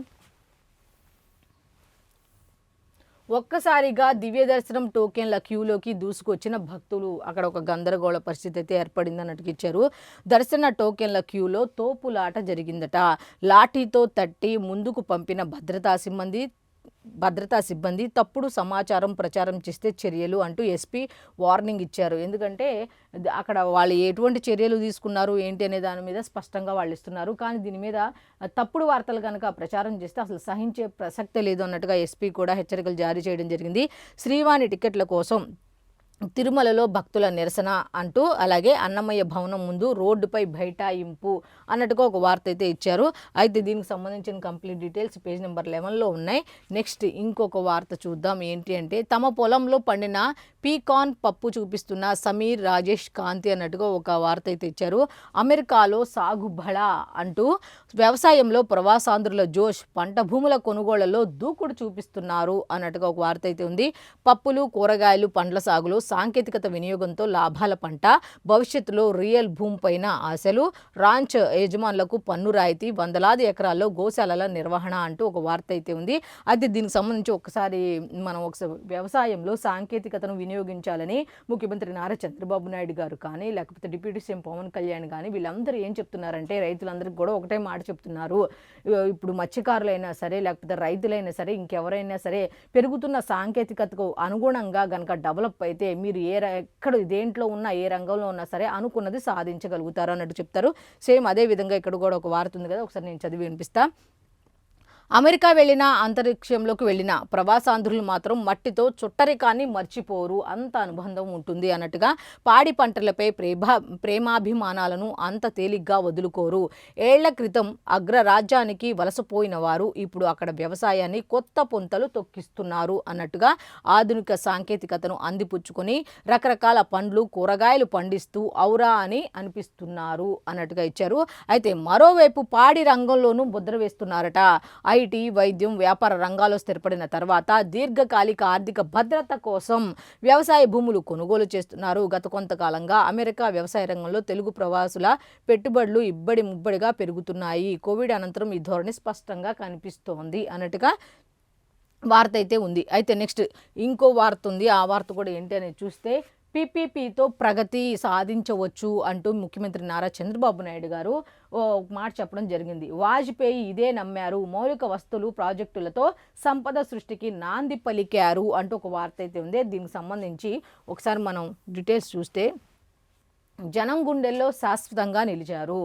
ఒక్కసారిగా దివ్య దర్శనం టోకెన్ల క్యూలోకి దూసుకొచ్చిన భక్తులు, అక్కడ ఒక గందరగోళ పరిస్థితి అయితే ఏర్పడింది అన్నట్టుగా ఇచ్చారు. దర్శన టోకెన్ల క్యూలో తోపులాట జరిగిందట. లాఠీతో తట్టి ముందుకు పంపిన భద్రతా సిబ్బంది తప్పుడు సమాచారం ప్రచారం చేస్తే చర్యలు అంటూ ఎస్పీ వార్నింగ్ ఇచ్చారు. ఎందుకంటే అక్కడ వాళ్ళు ఎటువంటి చర్యలు తీసుకున్నారు ఏంటి అనే దాని మీద స్పష్టంగా వాళ్ళు ఇస్తున్నారు. కానీ దీని మీద తప్పుడు వార్తలు కనుక ప్రచారం చేస్తే అసలు సహించే ప్రసక్తే లేదు అన్నట్టుగా ఎస్పీ కూడా హెచ్చరికలు జారీ చేయడం జరిగింది. శ్రీవాణి టికెట్ల కోసం తిరుమలలో భక్తుల నిరసన అంటూ, అలాగే అన్నమయ్య భవనం ముందు రోడ్డుపై బైఠాయింపు అన్నట్టుగా ఒక వార్త అయితే ఇచ్చారు. అయితే దీనికి సంబంధించిన కంప్లీట్ డీటెయిల్స్ పేజ్ నెంబర్ 11లో ఉన్నాయి. నెక్స్ట్ ఇంకొక వార్త చూద్దాం. ఏంటి అంటే, తమ పొలంలో పండిన పీకాన్ పప్పు చూపిస్తున్న సమీర్ రాజేష్ కాంతి అన్నట్టుగా ఒక వార్త అయితే ఇచ్చారు. అమెరికాలో సాగు బళ అంటూ వ్యవసాయంలో ప్రవాసాంధ్రుల జోష్, పంట భూముల కొనుగోళ్లలో దూకుడు చూపిస్తున్నారు అన్నట్టుగా ఒక వార్త అయితే ఉంది. పప్పులు, కూరగాయలు, పండ్ల సాగులో సాంకేతికత వినియోగంతో లాభాల పంట, భవిష్యత్తులో రియల్ భూమి పైన ఆశలు, రాంచ్ యజమానులకు పన్ను రాయితీ, వందలాది ఎకరాల్లో గోశాలల నిర్వహణ అంటూ ఒక వార్త అయితే ఉంది. అయితే దీనికి సంబంధించి ఒకసారి వ్యవసాయంలో సాంకేతికతను వినియోగించాలని ముఖ్యమంత్రి నారా చంద్రబాబు నాయుడు గారు కానీ, లేకపోతే డిప్యూటీ సీఎం పవన్ కళ్యాణ్ కానీ వీళ్ళందరూ ఏం చెప్తున్నారంటే, రైతులందరికీ కూడా ఒకటే మాట చెప్తున్నారు. ఇప్పుడు మత్స్యకారులైనా సరే, లేకపోతే రైతులైనా సరే, ఇంకెవరైనా సరే పెరుగుతున్న సాంకేతికతకు అనుగుణంగా గనక డెవలప్ అయితే మీరు ఎక్కడ దేంట్లో ఉన్నా, ఏ రంగంలో ఉన్నా సరే అనుకున్నది సాధించగలుగుతారు అన్నట్టు చెప్తారు. సేమ్ అదే విధంగా ఇక్కడ కూడా ఒక వార్త ఉంది కదా, ఒకసారి నేను చదివి వినిపిస్తా. అమెరికా వెళ్ళినా, అంతరిక్షంలోకి వెళ్ళినా ప్రవాసాంధ్రులు మాత్రం మట్టితో చుట్టరికాన్ని మర్చిపోరు, అంత అనుబంధం ఉంటుంది అన్నట్టుగా పాడి పంటలపై ప్రేమాభిమానాలను అంత తేలిగ్గా వదులుకోరు. ఏళ్ల క్రితం అగ్రరాజ్యానికి వలసపోయిన వారు ఇప్పుడు అక్కడ వ్యవసాయాన్ని కొత్త పొంతలు తొక్కిస్తున్నారు అన్నట్టుగా ఆధునిక సాంకేతికతను అందిపుచ్చుకొని రకరకాల పండ్లు, కూరగాయలు పండిస్తూ ఔరా అని అనిపిస్తున్నారు అన్నట్టుగా ఇచ్చారు. అయితే మరోవైపు పాడి రంగంలోనూ ముద్ర వేస్తున్నారట. ఐటీ, వైద్యం, వ్యాపార రంగాల్లో స్థిరపడిన తర్వాత దీర్ఘకాలిక ఆర్థిక భద్రత కోసం వ్యవసాయ భూములు కొనుగోలు చేస్తున్నారు. గత కొంతకాలంగా అమెరికా వ్యవసాయ రంగంలో తెలుగు ప్రవాసుల పెట్టుబడులు ఇబ్బడి ముబ్బడిగా పెరుగుతున్నాయి. కోవిడ్ అనంతరం ఈ ధోరణి స్పష్టంగా కనిపిస్తోంది అన్నట్టుగా వార్త అయితే ఉంది. అయితే నెక్స్ట్ ఇంకో వార్త ఉంది. ఆ వార్త కూడా ఏంటి అనేది చూస్తే, పీపీపీతో ప్రగతి సాధించవచ్చు అంటూ ముఖ్యమంత్రి నారా చంద్రబాబు నాయుడు గారు ఒక మాట చెప్పడం జరిగింది. వాజ్పేయి ఇదే నమ్మారు, మౌలిక వస్తువులు ప్రాజెక్టులతో సంపద సృష్టికి నాంది పలికారు అంటూ ఒక వార్త అయితే ఉంది. దీనికి సంబంధించి ఒకసారి మనం డీటెయిల్స్ చూస్తే, జనం గుండెల్లో శాశ్వతంగా నిలిచారు.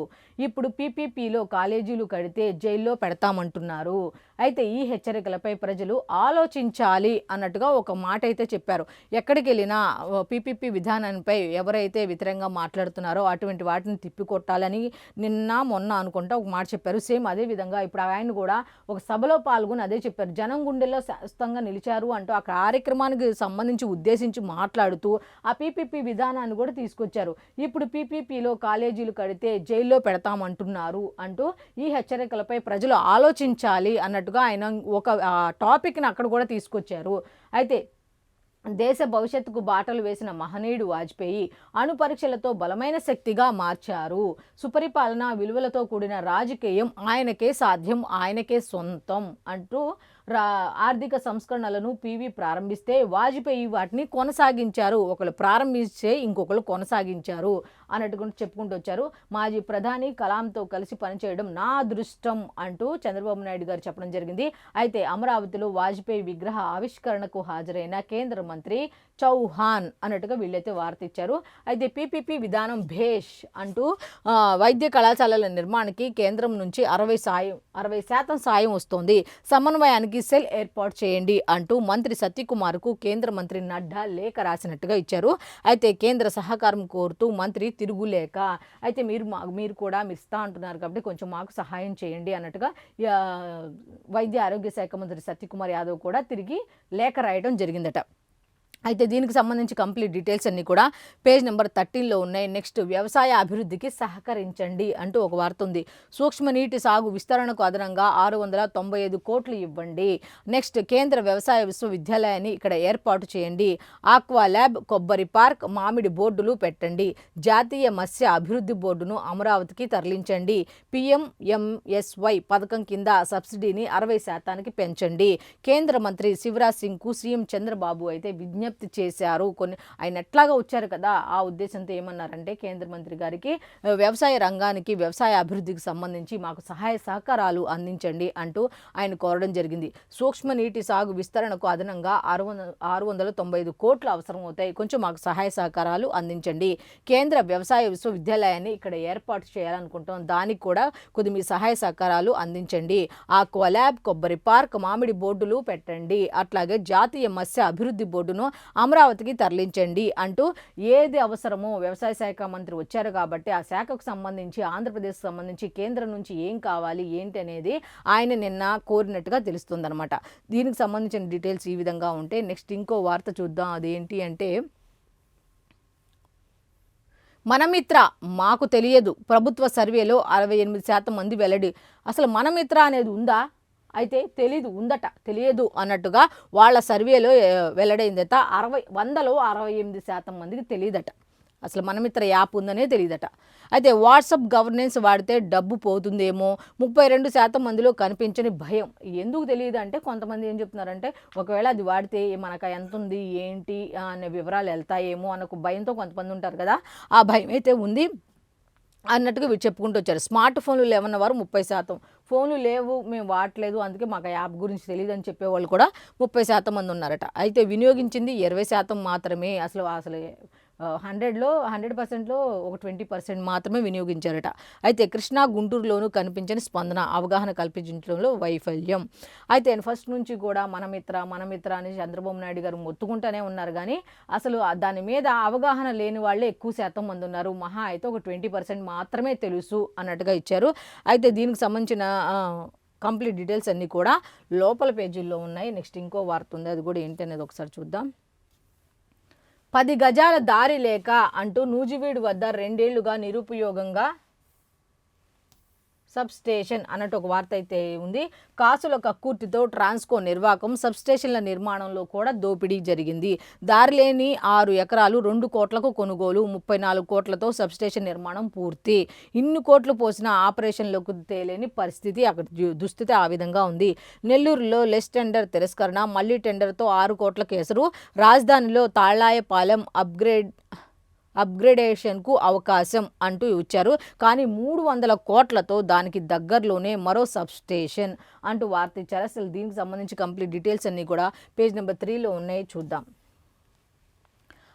ఇప్పుడు పీపీపీలో కాలేజీలు కడితే జైల్లో పెడతామంటున్నారు. అయితే ఈ హెచ్చరికలపై ప్రజలు ఆలోచించాలి అన్నట్టుగా ఒక మాట అయితే చెప్పారు. ఎక్కడికి వెళ్ళినా పీపీపీ విధానంపై ఎవరైతే వ్యతిరేకంగా మాట్లాడుతున్నారో అటువంటి వాటిని తిప్పికొట్టాలని నిన్న మొన్న అనుకుంటా ఒక మాట చెప్పారు. సేమ్ అదే విధంగా ఇప్పుడు ఆయన కూడా ఒక సభలో పాల్గొని అదే చెప్పారు. జనం గుండెల్లో శాశ్వతంగా నిలిచారు అంటూ ఆ కార్యక్రమానికి సంబంధించి ఉద్దేశించి మాట్లాడుతూ ఆ పీపీపీ విధానాన్ని కూడా తీసుకొచ్చారు. ఇప్పుడు పీపీపీలో కాలేజీలు కడితే జైల్లో పెడతామంటున్నారు అంటూ ఈ హెచ్చరికలపై ప్రజలు ఆలోచించాలి అన్నట్టుగా ఆయన ఒక టాపిక్ని అక్కడ కూడా తీసుకొచ్చారు. అయితే దేశ భవిష్యత్తుకు బాటలు వేసిన మహనీయుడు వాజ్పేయి అణు పరీక్షలతో బలమైన శక్తిగా మార్చారు. సుపరిపాలన, విలువలతో కూడిన రాజకీయం ఆయనకే సాధ్యం, ఆయనకే సొంతం అంటూ ఆర్థిక సంస్కరణలను పీవీ ప్రారంభిస్తే వాజ్పేయి వాటిని కొనసాగించారు. ఒకళ్ళు ప్రారంభిస్తే ఇంకొకరు కొనసాగించారు అన్నట్టుగా చెప్పుకుంటూ వచ్చారు. మాజీ ప్రధాని కలాంతో కలిసి పనిచేయడం నా అదృష్టం అంటూ చంద్రబాబు నాయుడు గారు చెప్పడం జరిగింది. అయితే అమరావతిలో వాజ్పేయి విగ్రహ ఆవిష్కరణకు హాజరైన కేంద్ర మంత్రి చౌహాన్ అన్నట్టుగా వీళ్ళైతే వార్త ఇచ్చారు. అయితే పీపీపీ విధానం భేష్ అంటూ వైద్య కళాశాలల నిర్మాణానికి కేంద్రం నుంచి 60% సాయం వస్తోంది. సమన్వయానికి సెల్ ఏర్పాటు చేయండి అంటూ మంత్రి సత్యకుమార్కు కేంద్ర మంత్రి నడ్డా లేఖ రాసినట్టుగా ఇచ్చారు. అయితే కేంద్ర సహకారం కోరుతూ మంత్రి తిరుగులేక, అయితే మీరు కూడా మీరు ఇస్తా అంటున్నారు కాబట్టి కొంచెం మాకు సహాయం చేయండి అన్నట్టుగా వైద్య ఆరోగ్య శాఖ మంత్రి సత్యకుమార్ యాదవ్ కూడా తిరిగి లేఖ రాయడం జరిగిందట. అయితే దీనికి సంబంధించి కంప్లీట్ డీటెయిల్స్ అన్నీ కూడా పేజ్ నెంబర్ 13లో ఉన్నాయి. నెక్స్ట్ వ్యవసాయ అభివృద్ధికి సహకరించండి అంటూ ఒక వార్త ఉంది. సూక్ష్మ నీటి సాగు విస్తరణకు అదనంగా 695 కోట్లు ఇవ్వండి. నెక్స్ట్ కేంద్ర వ్యవసాయ విశ్వవిద్యాలయాన్ని ఇక్కడ ఏర్పాటు చేయండి. ఆక్వా ల్యాబ్, కొబ్బరి పార్క్, మామిడి బోర్డులు పెట్టండి. జాతీయ మత్స్య అభివృద్ధి బోర్డును అమరావతికి తరలించండి. PMMSY పథకం కింద సబ్సిడీని 60% పెంచండి. కేంద్ర మంత్రి శివరాజ్ సింగ్కు సీఎం చంద్రబాబు అయితే విజ్ఞప్తి చేశారు. ఆయన ఎట్లాగా వచ్చారు కదా, ఆ ఉద్దేశంతో ఏమన్నారంటే కేంద్ర మంత్రి గారికి వ్యవసాయ రంగానికి, వ్యవసాయ అభివృద్ధికి సంబంధించి మాకు సహాయ సహకారాలు అందించండి అంటూ ఆయన కోరడం జరిగింది. సూక్ష్మ నీటి సాగు విస్తరణకు అదనంగా 695 కోట్లు అవసరం అవుతాయి, కొంచెం మాకు సహాయ సహకారాలు అందించండి. కేంద్ర వ్యవసాయ విశ్వవిద్యాలయాన్ని ఇక్కడ ఏర్పాటు చేయాలనుకుంటాం, దానికి కూడా కొద్ది మీ సహాయ సహకారాలు అందించండి. ఆక్వా ల్యాబ్, కొబ్బరి పార్క్, మామిడి బోర్డులు పెట్టండి. అట్లాగే జాతీయ మత్స్య అభివృద్ధి బోర్డును అమరావతికి తరలించండి అంటూ ఏది అవసరమో వ్యవసాయ శాఖ మంత్రి వచ్చారు కాబట్టి ఆ శాఖకు సంబంధించి, ఆంధ్రప్రదేశ్కి సంబంధించి కేంద్రం నుంచి ఏం కావాలి ఏంటి అనేది ఆయన నిన్న కోరినట్టుగా తెలుస్తుందన్నమాట. దీనికి సంబంధించిన డీటెయిల్స్ ఈ విధంగా ఉంటే నెక్స్ట్ ఇంకో వార్త చూద్దాం. అదేంటి అంటే, మనమిత్ర మాకు తెలియదు, ప్రభుత్వ సర్వేలో 68% మంది వెల్లడి. అసలు మనమిత్ర అనేది ఉందా? అయితే తెలీదు, ఉందట, తెలియదు అన్నట్టుగా వాళ్ళ సర్వేలో వెల్లడైందట. 100లో 68% మందికి తెలియదట, అసలు మనమిత్ర యాప్ ఉందనే తెలియదట. అయితే వాట్సాప్ గవర్నెన్స్ వాడితే డబ్బు పోతుందేమో, 32% మందిలో కనిపించని భయం. ఎందుకు తెలియదు అంటే కొంతమంది ఏం చెప్తున్నారంటే ఒకవేళ అది వాడితే మనకు ఎంత ఉంది ఏంటి అనే వివరాలు వెళ్తాయేమో అన్న ఒక భయంతో కొంతమంది ఉంటారు కదా, ఆ భయం అయితే ఉంది అన్నట్టుగా వీళ్ళు చెప్పుకుంటూ వచ్చారు. స్మార్ట్ ఫోన్లు లేవన్న వారు 30%, ఫోన్లు లేవు మేము వాడలేదు అందుకే మాకు ఆ యాప్ గురించి తెలియదు అని చెప్పేవాళ్ళు కూడా 30% మంది ఉన్నారట. అయితే వినియోగించింది 20% మాత్రమే. అసలు 100లో 100%లో ఒక 20% మాత్రమే వినియోగించారట. అయితే కృష్ణా గుంటూరులోనూ కనిపించని స్పందన, అవగాహన కల్పించడంలో వైఫల్యం. అయితే ఫస్ట్ నుంచి కూడా మనమిత్ర అని చంద్రబాబు నాయుడు గారు మొత్తుకుంటూనే ఉన్నారు, కానీ అసలు దాని మీద అవగాహన లేని వాళ్ళే ఎక్కువ శాతం మంది ఉన్నారు. మహా అయితే ఒక 20% మాత్రమే తెలుసు అన్నట్టుగా ఇచ్చారు. అయితే దీనికి సంబంధించిన కంప్లీట్ డీటెయిల్స్ అన్నీ కూడా లోపల పేజీల్లో ఉన్నాయి. నెక్స్ట్ ఇంకో వార్త ఉంది, అది కూడా ఏంటి అనేది ఒకసారి చూద్దాం. 10 గజాల దారి లేక అంటూ నూజివీడు వద్ద 2 ఏళ్లుగా నిరుపయోగంగా సబ్స్టేషన్ అన్నట్టు ఒక వార్త అయితే ఉంది. కాసుల కక్కుర్తితో ట్రాన్స్కో నిర్వాహకం సబ్స్టేషన్ల నిర్మాణంలో కూడా దోపిడీ జరిగింది. దారిలేని 6 ఎకరాలు 2 కోట్లకు కొనుగోలు, 34 కోట్లతో సబ్స్టేషన్ నిర్మాణం పూర్తి. ఇన్ని కోట్లు పోసిన ఆపరేషన్లకు తేలేని పరిస్థితి, అక్కడ దుస్థితి ఆ విధంగా ఉంది. నెల్లూరులో లెస్ టెండర్ తిరస్కరణ, మళ్లీ టెండర్తో 6 కోట్ల కేసరు. రాజధానిలో తాళ్లాయపాలెం అప్గ్రేడేషన్కు అవకాశం అంటూ ఇచ్చారు, కానీ 300 కోట్లతో దానికి దగ్గరలోనే మరో సబ్స్టేషన్ అంటూ వార్త ఇచ్చారు. అసలు దీనికి సంబంధించి కంప్లీట్ డీటెయిల్స్ అన్నీ కూడా పేజ్ నెంబర్ 3లో ఉన్నాయి, చూద్దాం.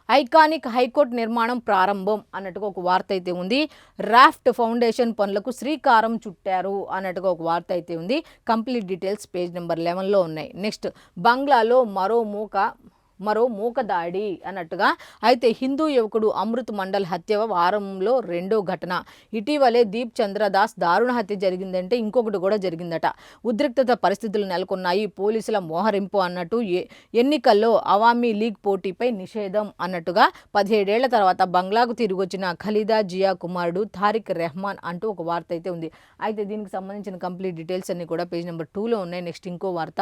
ఐకానిక్ హైకోర్టు నిర్మాణం ప్రారంభం అన్నట్టుగా ఒక వార్త అయితే ఉంది. రాఫ్ట్ ఫౌండేషన్ పనులకు శ్రీకారం చుట్టారు అన్నట్టుగా ఒక వార్త అయితే ఉంది. కంప్లీట్ డీటెయిల్స్ పేజ్ నెంబర్ 11లో ఉన్నాయి. నెక్స్ట్ బంగ్లాలో మరో మూకదాడి అన్నట్టుగా. అయితే హిందూ యువకుడు అమృత్ మండల్ హత్య వారంలో 2వ ఘటన. ఇటీవలే దీప్ చంద్రదాస్ దారుణ హత్య జరిగిందంటే ఇంకొకటి కూడా జరిగిందట. ఉద్రిక్తత పరిస్థితులు నెలకొన్నాయి, పోలీసుల మోహరింపు అన్నట్టు. ఎన్నికల్లో అవామీ లీగ్ పోటీపై నిషేధం అన్నట్టుగా. 17 ఏళ్ల తర్వాత బంగ్లాకు తిరిగి వచ్చిన ఖలీదా జియా కుమారుడు తారిక్ రెహమాన్ అంటూ ఒక వార్త అయితే ఉంది. అయితే దీనికి సంబంధించిన కంప్లీట్ డీటెయిల్స్ అన్ని కూడా పేజ్ నెంబర్ 2లో ఉన్నాయి. నెక్స్ట్ ఇంకో వార్త,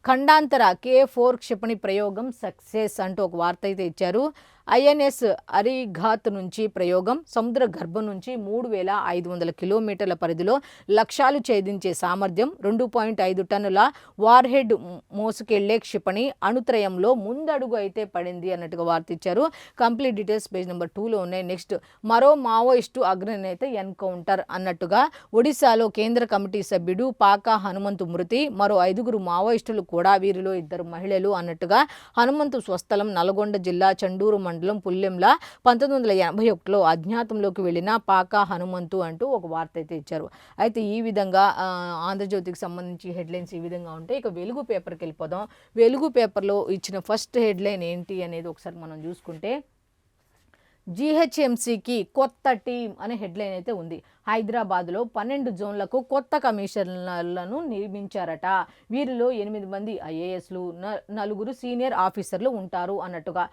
ఖండాంతర K4 క్షిపణి ప్రయోగం సక్సెస్ అంటూ ఒక వార్త అయితే ఇచ్చారు. ఐఎన్ఎస్ అరిఘాత్ నుంచి ప్రయోగం, సముద్ర గర్భం నుంచి 3500 కిలోమీటర్ల పరిధిలో లక్ష్యాలు ఛేదించే సామర్థ్యం, 2.5 టన్నుల వార్హెడ్ మోసుకెళ్లే క్షిపణి, అణుత్రయంలో ముందడుగు అయితే పడింది అన్నట్టుగా వార్త ఇచ్చారు. కంప్లీట్ డీటెయిల్స్ పేజ్ నెంబర్ 2లో ఉన్నాయి. నెక్స్ట్ మరో మావోయిస్టు అగ్రనేత ఎన్కౌంటర్ అన్నట్టుగా. ఒడిశాలో కేంద్ర కమిటీ సభ్యుడు పాకా హనుమంతు మృతి, మరో 5 మావోయిస్టులు కూడా, వీరిలో 2 మహిళలు అన్నట్టుగా. హనుమంతు స్వస్థలం నల్గొండ జిల్లా చండూరు మండలం పుల్లెంల 1981లో అజ్ఞాతంలోకి వెళ్ళిన పాకా హనుమంతు అంటూ ఒక వార్త అయితే ఇచ్చారు. అయితే ఈ విధంగా ఆంధ్రజ్యోతికి సంబంధించి హెడ్లైన్స్ ఈ విధంగా ఉంటాయి. ఇక వెలుగు పేపర్కి వెళ్ళిపోదాం. వెలుగు పేపర్లో ఇచ్చిన ఫస్ట్ హెడ్లైన్ ఏంటి అనేది ఒకసారి మనం చూసుకుంటే, జీహెచ్ఎంసీకి కొత్త టీం అనే హెడ్లైన్ అయితే ఉంది. హైదరాబాద్లో 12 జోన్లకు కొత్త కమిషనర్లను నియమించారట. వీరిలో 8 మంది ఐఏఎస్లు, 4 సీనియర్ ఆఫీసర్లు ఉంటారు అన్నట్టుగా.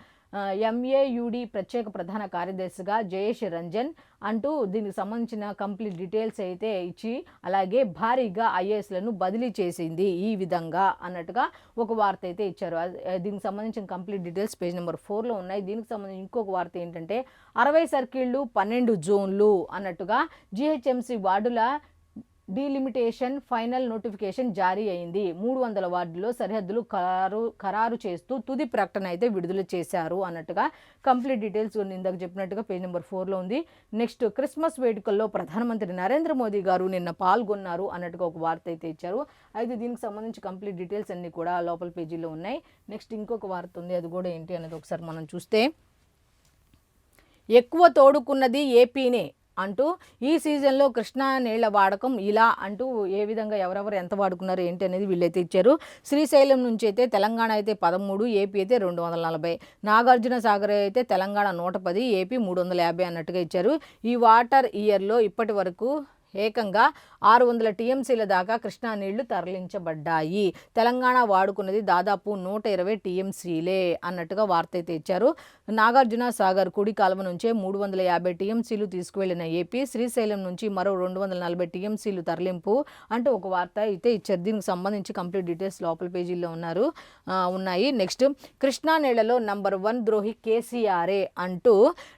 ఎంఏయుడి ప్రత్యేక ప్రధాన కార్యదర్శిగా జయేష్ రంజన్ అంటూ దీనికి సంబంధించిన కంప్లీట్ డీటెయిల్స్ అయితే ఇచ్చి, అలాగే భారీగా ఐఏఎస్లను బదిలీ చేసింది ఈ విధంగా అన్నట్టుగా ఒక వార్త అయితే ఇచ్చారు. దీనికి సంబంధించిన కంప్లీట్ డీటెయిల్స్ పేజ్ నెంబర్ 4లో ఉన్నాయి. దీనికి సంబంధించి ఇంకొక వార్త ఏంటంటే 60 సర్కిళ్ళు 12 జోన్లు అన్నట్టుగా. జీహెచ్ఎంసీ వార్డుల డీలిమిటేషన్ ఫైనల్ నోటిఫికేషన్ జారీ అయింది. 300 వార్డుల్లో సరిహద్దులు ఖరారు చేస్తూ తుది ప్రకటన అయితే విడుదల చేశారు అన్నట్టుగా కంప్లీట్ డీటెయిల్స్ ఇందాక చెప్పినట్టుగా పేజ్ నెంబర్ 4లో ఉంది. నెక్స్ట్ క్రిస్మస్ వేడుకల్లో ప్రధానమంత్రి నరేంద్ర మోదీ గారు నిన్న పాల్గొన్నారు అన్నట్టుగా ఒక వార్త అయితే ఇచ్చారు. అయితే దీనికి సంబంధించి కంప్లీట్ డీటెయిల్స్ అన్నీ కూడా లోపల పేజీలో ఉన్నాయి. నెక్స్ట్ ఇంకొక వార్త ఉంది, అది కూడా ఏంటి అనేది ఒకసారి మనం చూస్తే, ఎక్కువ తోడుకున్నది ఏపీనే అంటూ ఈ సీజన్లో కృష్ణా నీళ్ల వాడకం ఇలా అంటూ ఏ విధంగా ఎవరెవరు ఎంత వాడుకున్నారు ఏంటి అనేది వీళ్ళైతే ఇచ్చారు. శ్రీశైలం నుంచి అయితే తెలంగాణ అయితే 13, ఏపీ అయితే 240, నాగార్జున సాగర్ అయితే తెలంగాణ 110, ఏపీ 350 అన్నట్టుగా ఇచ్చారు. ఈ వాటర్ ఇయర్లో ఇప్పటి వరకు ఏకంగా 600 టీఎంసీల దాకా కృష్ణా నీళ్లు తరలించబడ్డాయి. తెలంగాణ వాడుకున్నది దాదాపు 120 టీఎంసీలే అన్నట్టుగా వార్త అయితే ఇచ్చారు. నాగార్జున సాగర్ కుడి కాలువ నుంచే 350 టీఎంసీలు తీసుకువెళ్లిన ఏపీ, శ్రీశైలం నుంచి మరో 240 టీఎంసీలు తరలింపు అంటూ ఒక వార్త అయితే ఇచ్చారు. దీనికి సంబంధించి కంప్లీట్ డీటెయిల్స్ లోపల పేజీల్లో ఉన్నాయి. నెక్స్ట్, కృష్ణా నీళ్లలో నంబర్ 1 ద్రోహి కేసీఆరే అంటూ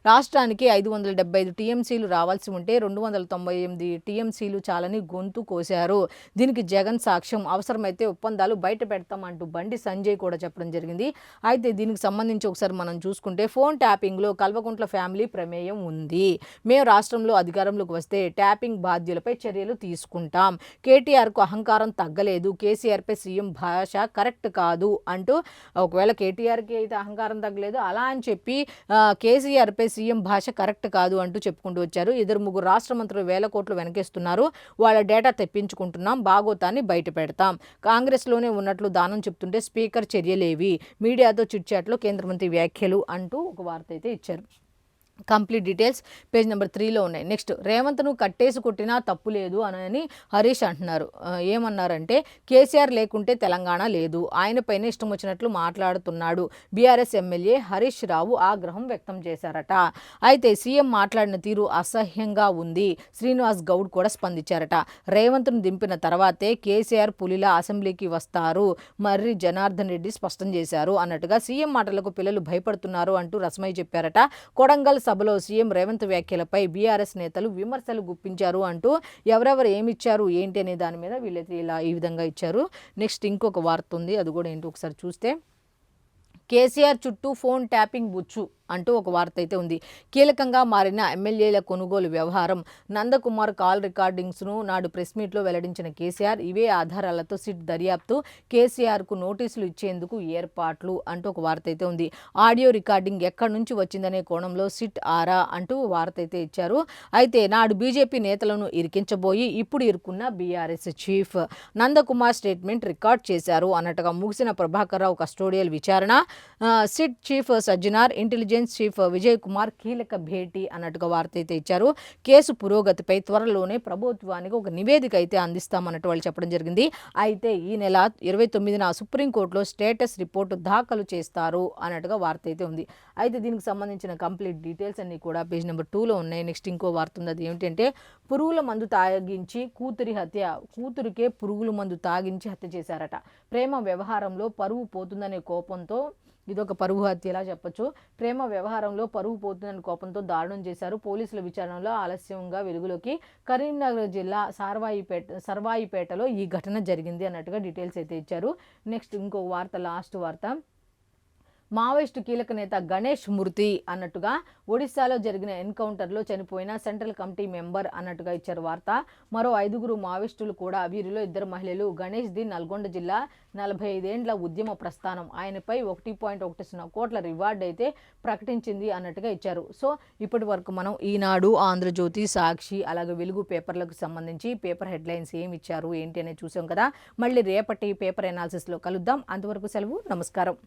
రాష్ట్రానికి 575 టీఎంసీలు రావాల్సి ఉంటే 298 టీఎంసీలు చాలని గొంతు కోశారు. దీనికి జగన్ సాక్ష్యం, అవసరమైతే ఒప్పందాలు బయట పెడతామంటూ బండి సంజయ్ కూడా చెప్పడం జరిగింది. అయితే దీనికి సంబంధించి ఒకసారి మనం చూసుకుంటే ఫోన్ ట్యాపింగ్లో కల్వకుంట్ల ఫ్యామిలీ ప్రమేయం ఉంది. మేము రాష్ట్రంలో అధికారంలోకి వస్తే ట్యాపింగ్ బాధ్యులపై చర్యలు తీసుకుంటాం. కేటీఆర్కు అహంకారం తగ్గలేదు. కేసీఆర్పై సీఎం భాష కరెక్ట్ కాదు అంటూ, ఒకవేళ కేటీఆర్కి అయితే అహంకారం తగ్గలేదు అలా అని చెప్పి కేసీఆర్పై సీఎం భాష కరెక్ట్ కాదు అంటూ చెప్పుకుంటూ వచ్చారు. 2-3 రాష్ట్ర మంత్రులు వేల కోట్లు వెనకేస్తున్నారు. వాళ్ళ డేటా తెప్పించుకుంటున్నాం, బాగోతాన్ని బయట పెడతాం. కాంగ్రెస్లోనే ఉన్నట్లు దానం చెప్తుంటే స్పీకర్ చర్యలేవి, మీడియాతో చిట్చాట్లో కేంద్ర మంత్రి వ్యాఖ్యలు అంటూ ఒక వార్త అయితే ఇచ్చారు. కంప్లీట్ డీటెయిల్స్ పేజ్ నెంబర్ 3లో ఉన్నాయి. నెక్స్ట్, రేవంత్ను కట్టేసి కొట్టినా తప్పు లేదు అని హరీష్ అంటున్నారు. ఏమన్నారంటే, కేసీఆర్ లేకుంటే తెలంగాణ లేదు, ఆయనపైన ఇష్టం వచ్చినట్లు మాట్లాడుతున్నాడు. బీఆర్ఎస్ ఎమ్మెల్యే హరీష్ రావు ఆగ్రహం వ్యక్తం చేశారట. అయితే సీఎం మాట్లాడిన తీరు అసహ్యంగా ఉంది. శ్రీనివాస్ గౌడ్ కూడా స్పందించారట. రేవంత్ను దింపిన తర్వాతే కేసీఆర్ పులిలా అసెంబ్లీకి వస్తారు, మర్రి జనార్దన్ రెడ్డి స్పష్టం చేశారు అన్నట్టుగా సీఎం మాటలకు పిల్లలు భయపడుతున్నారు అంటూ రస్మయ్య చెప్పారట. కొడంగల్ సభలో సీఎం రేవంత్ వ్యాఖ్యలపై బీఆర్ఎస్ నేతలు విమర్శలు గుప్పించారు అంటూ ఎవరెవరు ఏమిచ్చారు ఏంటి అనే దాని మీద వీళ్ళైతే ఈ విధంగా ఇచ్చారు. నెక్స్ట్ ఇంకొక వార్త ఉంది, అది కూడా ఏంటి ఒకసారి చూస్తే, కేసీఆర్ చుట్టూ ఫోన్ ట్యాపింగ్ బుచ్చు అంటూ ఒక వార్త అయితే ఉంది. కీలకంగా మారిన ఎమ్మెల్యేల కొనుగోలు వ్యవహారం, నందకుమార్ కాల్ రికార్డింగ్స్ను నాడు ప్రెస్ మీట్లో వెల్లడించిన కేసీఆర్, ఇవే ఆధారాలతో సిట్ దర్యాప్తు, కేసీఆర్కు నోటీసులు ఇచ్చేందుకు ఏర్పాట్లు అంటూ ఒక వార్త అయితే ఉంది. ఆడియో రికార్డింగ్ ఎక్కడి నుంచి వచ్చిందనే కోణంలో సిట్ ఆరా అంటూ వార్త అయితే ఇచ్చారు. అయితే నాడు బీజేపీ నేతలను ఇరికించబోయి ఇప్పుడు ఇరుకున్న BRS chief Nandakumar statement record చేశారు అన్నట్టుగా ముగిసిన ప్రభాకర్ రావు కస్టోడియల్ విచారణ, SIT chief Sajjanar, intelligence chief Vijay Kumar కీలక భేటీ అన్నట్టుగా వార్త అయితే ఇచ్చారు. కేసు పురోగతిపై త్వరలోనే ప్రభుత్వానికి ఒక నివేదిక అయితే అందిస్తామన్నట్టు వాళ్ళు చెప్పడం జరిగింది. అయితే ఈ నెల 29న సుప్రీంకోర్టులో స్టేటస్ రిపోర్టు దాఖలు చేస్తారు అన్నట్టుగా వార్త అయితే ఉంది. అయితే దీనికి సంబంధించిన కంప్లీట్ డీటెయిల్స్ అన్నీ కూడా పేజ్ నెంబర్ 2లో ఉన్నాయి. నెక్స్ట్ ఇంకో వార్త ఉంది, అది ఏమిటంటే, పురుగుల మందు తాగించి కూతురికే పురుగుల మందు తాగించి హత్య చేశారట. ప్రేమ వ్యవహారంలో పరువు పోతుందనే కోపంతో, ఇదొక పరువు హత్యలా చెప్పొచ్చు, ప్రేమ వ్యవహారంలో పరువు పోతుందని కోపంతో దారుణం చేశారు. పోలీసుల విచారణలో ఆలస్యంగా వెలుగులోకి, కరీంనగర్ జిల్లా సర్వాయిపేటలో ఈ ఘటన జరిగింది అన్నట్టుగా డీటెయిల్స్ అయితే ఇచ్చారు. నెక్స్ట్ ఇంకో వార్త, లాస్ట్ వార్త, మావోయిస్టు కీలక నేత గణేష్ మృతి అన్నట్టుగా, ఒడిశాలో జరిగిన ఎన్కౌంటర్లో చనిపోయిన సెంట్రల్ కమిటీ మెంబర్ అన్నట్టుగా ఇచ్చారు వార్త. మరో 5 మావోయిస్టులు కూడా, వీరిలో 2 మహిళలు. గణేష్ది నల్గొండ జిల్లా, 45 ఏండ్ల ఉద్యమ ప్రస్థానం, ఆయనపై 1.10 కోట్ల రివార్డ్ అయితే ప్రకటించింది అన్నట్టుగా ఇచ్చారు. సో ఇప్పటి వరకు మనం ఈనాడు, ఆంధ్రజ్యోతి, సాక్షి అలాగే వెలుగు పేపర్లకు సంబంధించి పేపర్ హెడ్లైన్స్ ఏమి ఇచ్చారు ఏంటి అనేది చూసాం కదా. మళ్ళీ రేపటి పేపర్ ఎనాలిసిస్లో కలుద్దాం. అంతవరకు సెలవు, నమస్కారం.